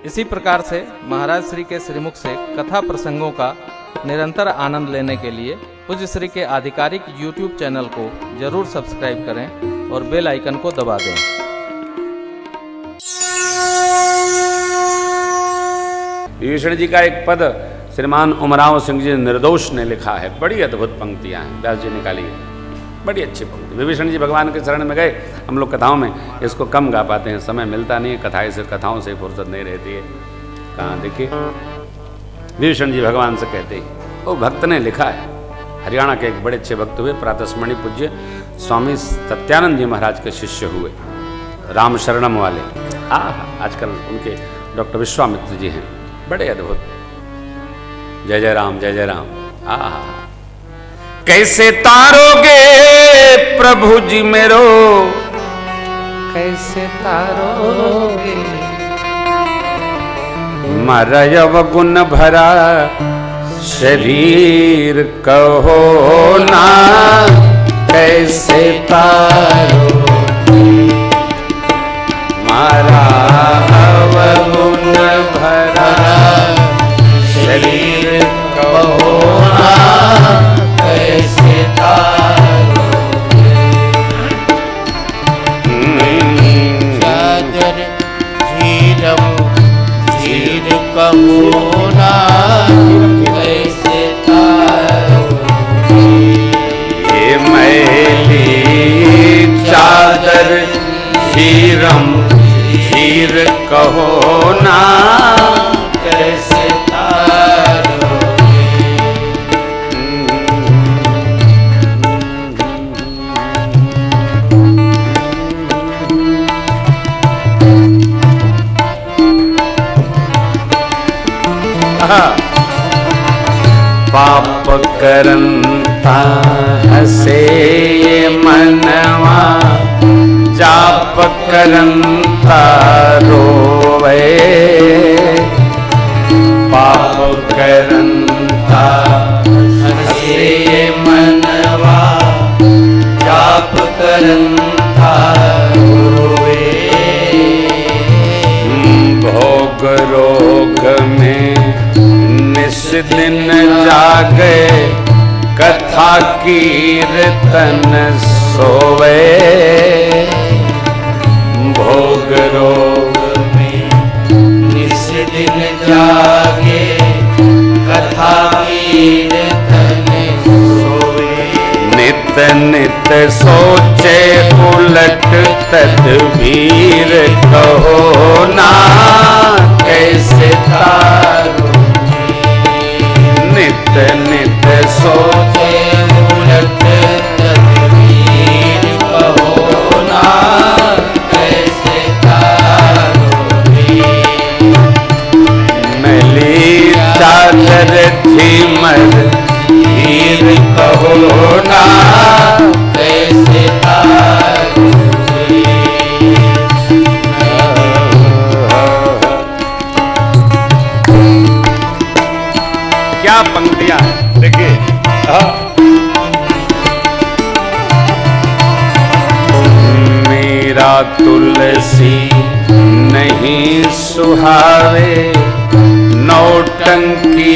इसी प्रकार से महाराज श्री के श्रीमुख से कथा प्रसंगों का निरंतर आनंद लेने के लिए पूज्य श्री के आधिकारिक YouTube चैनल को जरूर सब्सक्राइब करें और बेल आइकन को दबा दें। विभीषण जी का एक पद श्रीमान उमराव सिंह जी निर्दोष ने लिखा है, बड़ी अद्भुत पंक्तियां हैं, व्यास जी निकाली है, बड़ी अच्छी पंक्ति। विभीषण जी भगवान के शरण में गए। हम लोग कथाओं में इसको कम गा पाते हैं, समय मिलता नहीं है, कथाओं से फुर्सत नहीं रहती है। कहाँ देखिए, विभीषण जी भगवान से कहते हैं, वो भक्त ने लिखा है, हरियाणा के एक बड़े अच्छे भक्त हुए, प्रातस्मरणि पूज्य स्वामी सत्यानंद जी महाराज के शिष्य हुए, राम शरणम वाले। आजकल उनके डॉक्टर विश्वामित्र जी हैं, बड़े अद्भुत। जय जय राम, जय जय राम। कैसे तारोगे प्रभु जी मेरो, कैसे तारोगे मरयव गुण भरा शरीर कहो ना, कैसे तारोगे मारा अवगुण भरा शरीर कहो ना, कैसे तारोगे चादर झीरम झीर कहो ना, कैसे तारोगे ये मैली चादर झीरम झीर कहो ना, कैसे पाप करंता हसे मनवा, जाप करंता रोवे, पाप करंता हसे मनवा, जाप करंता रोवे, भोग रोग में निस दिन जागे, कथा कीर्तन सोवे, भोग रोग में निस दिन जागे, कथा कीर्तन सोवे, नित नित सोचे उलट तदबीर कहो ना, कैसे तारोगे नित नित सोचे उलट तदबीर कहो ना, कैसे तारोगे मैली चादर झीमर हीर कहो ना, कैसे तारोगे क्या पंक्तियां हैं देखिए। मेरा तुलसी नहीं सुहावे, नौटंकी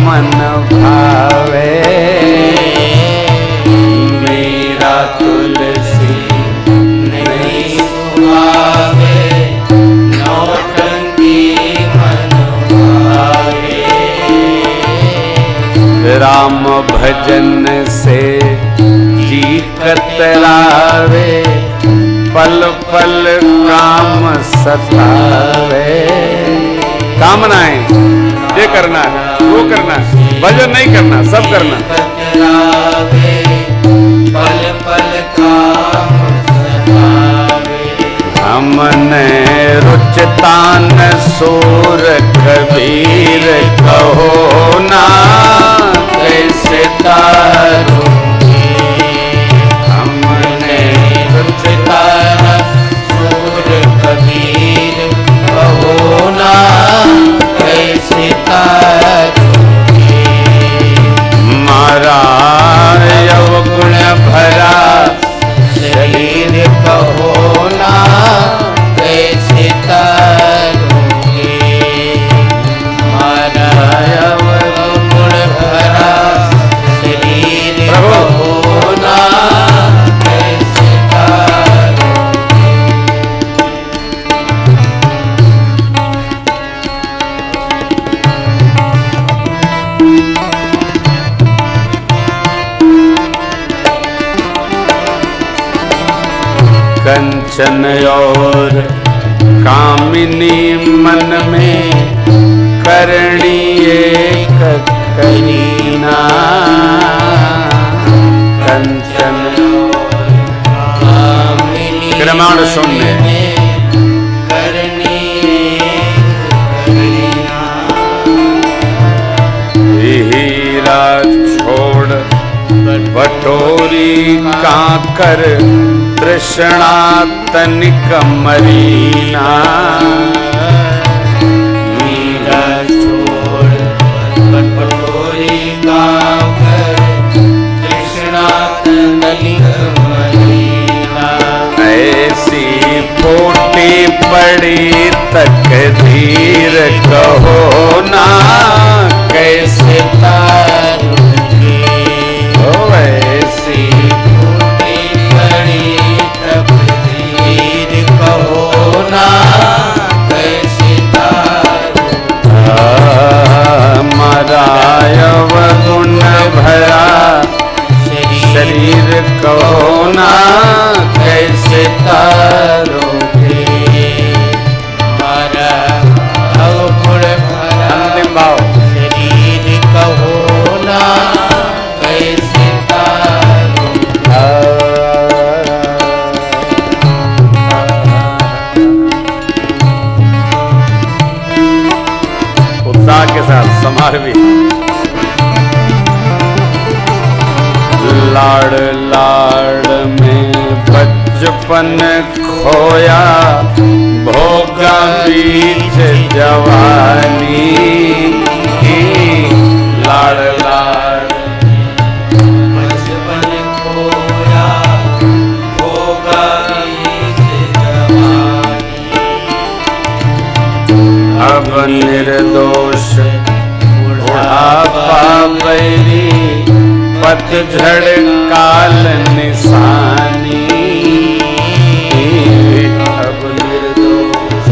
मन भावे, मेरा तुलसी नहीं सुहावे, नौटंकी मन भावे, राम भजन से जी कतरावे, पल पल काम सतावे। कामनाएं ये करना वो करना, भजन नहीं करना, सब करना। कतरावे, पल पल काम सतावे, हमने रुचतान सूर कबीर कहो ना, कैसे तारोगे हमने रुचतान सूर कबीर कहो ना, कैसे तारोगे मारा अवगुण भरा शरीर कहो ना, कैसे तारोगे कंचन और कामिनी मन में करणी एक करीना। कंचन क्रमाण शून्य हीरा छोड़ बटोरी काकर तृष्णा तनिक मरीना। हीरा छोड़ बटोरी काकर तृष्णा तनिक मरीना। ऐसी पोटी पड़ी तकदीर कहो ना कैसे तारूंगी। ओ ऐसी पोटी पड़ी तकदीर कहो ना कैसे तारूंगी। मरायव गुण भरा शरीर कहो ना कैसे तारोगे। मारा अवगुण भरा अंतिम भाव शरीर कहो ना कैसे उत्साह के साथ समार भी। लाड़ लाड़ में बचपन खोया भोगा बीच जवानी। लाड़ लाड़ बचपन खोया होगा बीच जवानी। अब निर्दोष बुढ़ापा बैरी पतझड़ काल निशानी। अब निर्दोष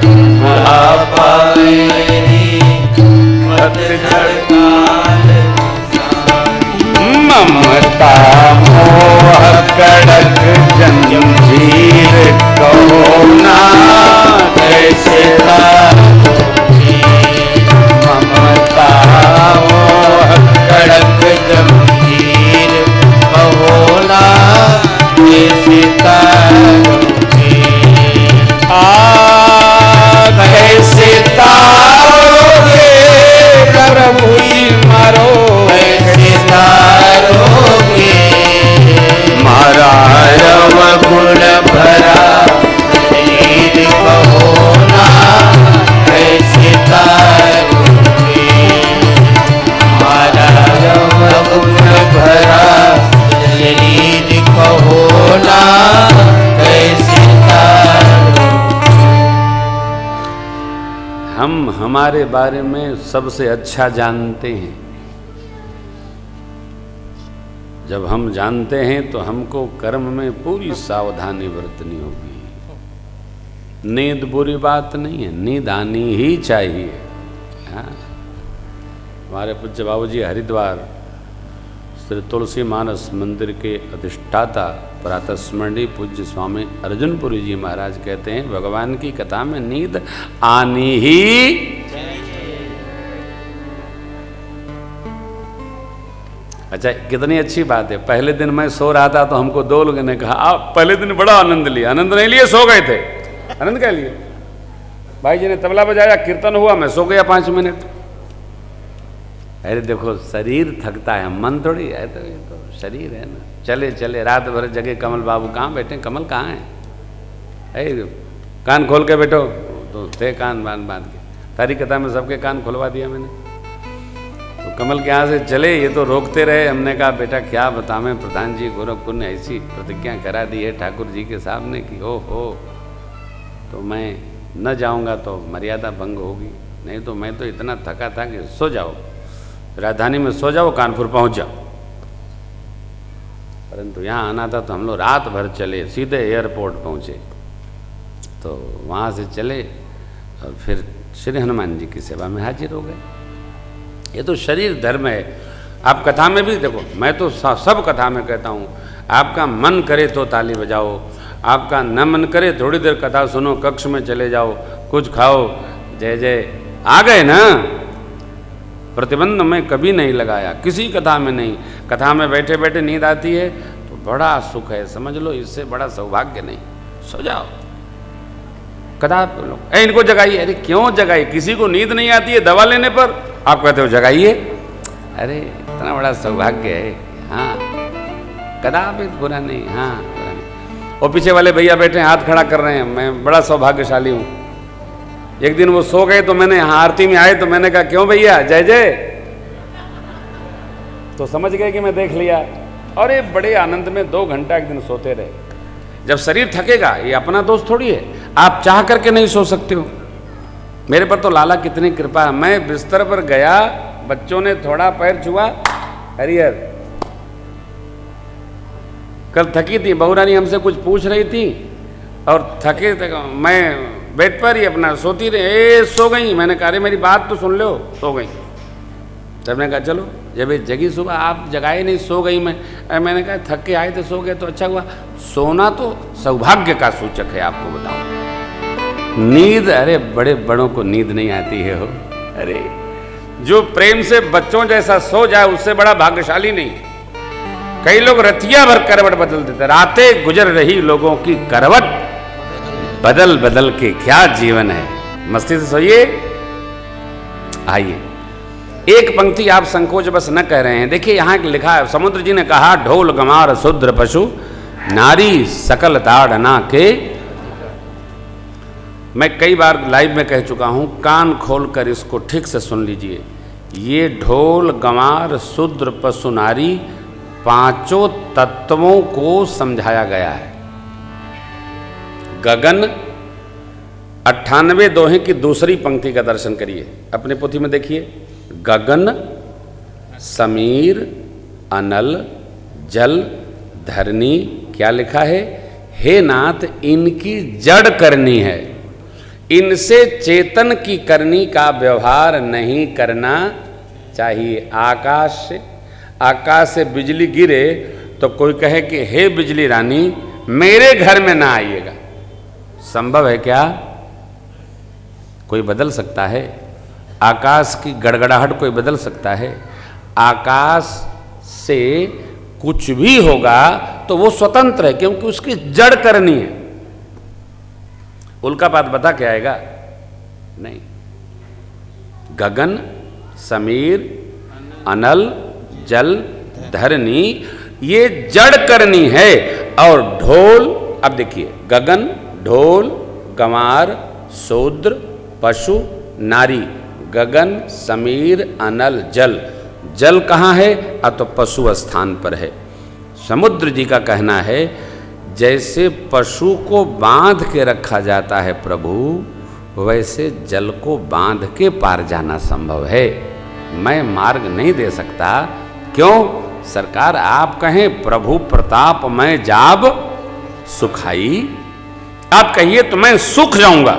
बुढ़ापा बैरी पतझड़ काल निशानी। ममता मोह कड़क जंजीर कहो ना कैसे तारोगे। ममता मोह कड़क जंजीर कहो ना कैसे तारोगे। कैसे तारोगे प्रभु जी मारो कैसे तारोगे। मारा रव गुण भरा शरीर कहो ना कैसे तारोगे। मारा रव गुण भरा शरीर कहो ना कैसे तारोगे। हम हमारे बारे में सबसे अच्छा जानते हैं। जब हम जानते हैं तो हमको कर्म में पूरी सावधानी बरतनी होगी। नींद बुरी बात नहीं है, नींद आनी ही चाहिए। हाँ, हमारे पूज्य बाबूजी हरिद्वार श्री तुलसी मानस मंदिर के अधिष्ठाता प्रातः स्मरणीय पूज्य स्वामी अर्जुनपुरी जी महाराज कहते हैं भगवान की कथा में नींद आनी ही। अच्छा, कितनी अच्छी बात है। पहले दिन मैं सो रहा था तो हमको दो लोगों ने कहा आप पहले दिन बड़ा आनंद लिया। आनंद नहीं लिए, सो गए थे। आनंद क्या लिए? भाई जी ने तबला बजाया, कीर्तन हुआ, मैं सो गया 5 मिनट। अरे देखो, शरीर थकता है, मन थोड़ी है। तो ये तो शरीर है ना। चले चले रात भर जगह। कमल बाबू कहाँ बैठे? कमल कहाँ है? कान खोल के बैठो। तो थे कान बांध बांध के। तारी कथा में सबके कान खुलवा दिया मैंने। तो कमल के यहाँ से चले, ये तो रोकते रहे। हमने कहा बेटा क्या बतावें, प्रधान जी गोरखपुर ने ऐसी प्रतिज्ञा करा दी है ठाकुर जी के साहब ने कि ओहो, तो मैं न जाऊंगा तो मर्यादा भंग होगी। नहीं तो मैं तो इतना थका था कि सो जाओ, राजधानी में सो जाओ, कानपुर पहुंच जाओ। परंतु यहाँ आना था तो हम लोग रात भर चले, सीधे एयरपोर्ट पहुँचे। तो वहाँ से चले और फिर श्री हनुमान जी की सेवा में हाजिर हो गए। ये तो शरीर धर्म है। आप कथा में भी देखो, मैं तो सब कथा में कहता हूँ, आपका मन करे तो ताली बजाओ, आपका न मन करे थोड़ी देर कथा सुनो, कक्ष में चले जाओ, कुछ खाओ, जय जय आ गए ना। प्रतिबंध मैं कभी नहीं लगाया, किसी कथा में नहीं। कथा में बैठे बैठे नींद आती है तो बड़ा सुख है, समझ लो इससे बड़ा सौभाग्य नहीं। सो जाओ, कथा इनको जगाइए। अरे क्यों जगाइए, किसी को नींद नहीं आती है दवा लेने पर, आप कहते हो जगाइए। अरे इतना बड़ा सौभाग्य है। हाँ कदापि बुरा नहीं, हाँ बुरा नहीं। और पीछे वाले भैया बैठे हाथ खड़ा कर रहे हैं, मैं बड़ा सौभाग्यशाली हूँ। एक दिन वो सो गए तो मैंने यहाँ आरती में आए तो मैंने कहा क्यों भैया जय जय, तो समझ गए कि मैं देख लिया। और ये बड़े आनंद में 2 घंटा एक दिन सोते रहे। जब शरीर थकेगा, ये अपना दोस्त थोड़ी है, आप चाह करके नहीं सो सकते हो। मेरे पर तो लाला कितनी कृपा है। मैं बिस्तर पर गया, बच्चों ने थोड़ा पैर छुआ, हरिहर कल थकी थी, बहू रानी हमसे कुछ पूछ रही थी और थके मैं बेड पर ही अपना सोती रही, ए सो गई। मैंने कहा अरे मेरी बात तो सुन लो, सो गई। तब मैंने कहा चलो, जब ये जगी सुबह आप जगाए नहीं, सो गई मैं। मैंने कहा थक के आए थे, सो गए तो अच्छा हुआ। सोना तो सौभाग्य का सूचक है, आपको बताऊं। नींद, अरे बड़े बड़ों को नींद नहीं आती है हो। अरे जो प्रेम से बच्चों जैसा सो जाए उससे बड़ा भाग्यशाली नहीं। कई लोग रतिया भर करवट बदल देते, रातें गुजर रही लोगों की करवट बदल बदल के क्या जीवन है। मस्ती से सोइए। आइए एक पंक्ति आप संकोच बस न कह रहे हैं, देखिए यहाँ लिखा है, समुद्र जी ने कहा ढोल गमार शूद्र पशु नारी सकल ताड़ना के। मैं कई बार लाइव में कह चुका हूं, कान खोलकर इसको ठीक से सुन लीजिए। ये ढोल गमार शूद्र पशु नारी 5 तत्वों को समझाया गया है। गगन 98 दोहे की दूसरी पंक्ति का दर्शन करिए, अपने पोथी में देखिए। गगन समीर अनल जल धरनी, क्या लिखा है? हे नाथ इनकी जड़ करनी है, इनसे चेतन की करनी का व्यवहार नहीं करना चाहिए। आकाश से बिजली गिरे तो कोई कहे कि हे बिजली रानी मेरे घर में ना आइएगा, संभव है क्या? कोई बदल सकता है? आकाश की गड़गड़ाहट कोई बदल सकता है? आकाश से कुछ भी होगा तो वो स्वतंत्र है, क्योंकि उसकी जड़ करनी है। उल्कापात बता के आएगा? नहीं। गगन समीर अनल जल धरनी, ये जड़ करनी है। और ढोल, अब देखिए, गगन ढोल गंवार शूद्र पशु नारी, गगन समीर अनल जल। जल कहाँ है? तो पशु स्थान पर है। समुद्र जी का कहना है जैसे पशु को बांध के रखा जाता है प्रभु, वैसे जल को बांध के पार जाना संभव है। मैं मार्ग नहीं दे सकता। क्यों? सरकार आप कहें प्रभु प्रताप मैं जाब सुखाई, आप कहिए तो मैं सुख जाऊंगा,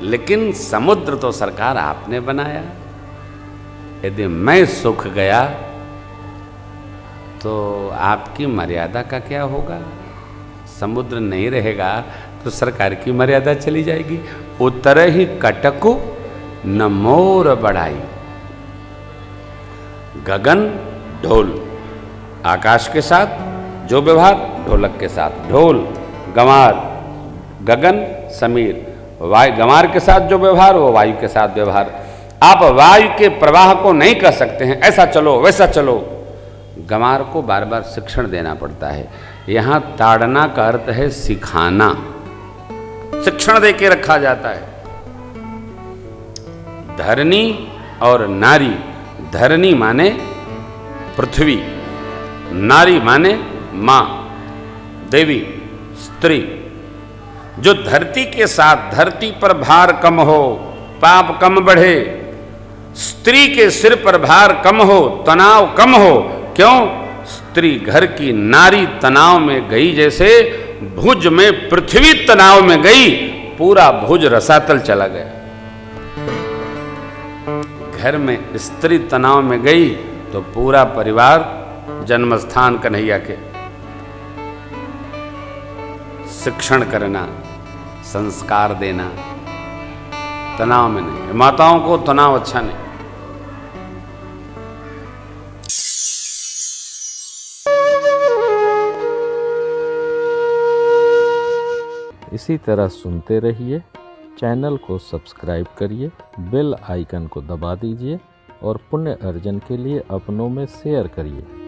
लेकिन समुद्र तो सरकार आपने बनाया। यदि मैं सुख गया तो आपकी मर्यादा का क्या होगा? समुद्र नहीं रहेगा तो सरकार की मर्यादा चली जाएगी। उतर ही कटकु न मोर बढ़ाई। गगन ढोल, आकाश के साथ जो व्यवहार ढोलक के साथ, ढोल गंवार गगन समीर, वायु गंवार के साथ जो व्यवहार वो वायु के साथ व्यवहार। आप वायु के प्रवाह को नहीं कर सकते हैं, ऐसा चलो वैसा चलो। गंवार को बार बार शिक्षण देना पड़ता है। यहाँ ताड़ना का अर्थ है सिखाना, शिक्षण दे के रखा जाता है। धरनी और नारी, धरनी माने पृथ्वी, नारी माने मां देवी स्त्री। जो धरती के साथ, धरती पर भार कम हो पाप कम बढ़े, स्त्री के सिर पर भार कम हो तनाव कम हो। क्यों? स्त्री घर की नारी तनाव में गई, जैसे भुज में पृथ्वी तनाव में गई, पूरा भुज रसातल चला गया। घर में स्त्री तनाव में गई तो पूरा परिवार जन्मस्थान कन्हैया के। शिक्षण करना, संस्कार देना, तनाव में नहीं। माताओं को तनाव अच्छा नहीं। इसी तरह सुनते रहिए, चैनल को सब्सक्राइब करिए, बेल आइकन को दबा दीजिए और पुण्य अर्जन के लिए अपनों में शेयर करिए।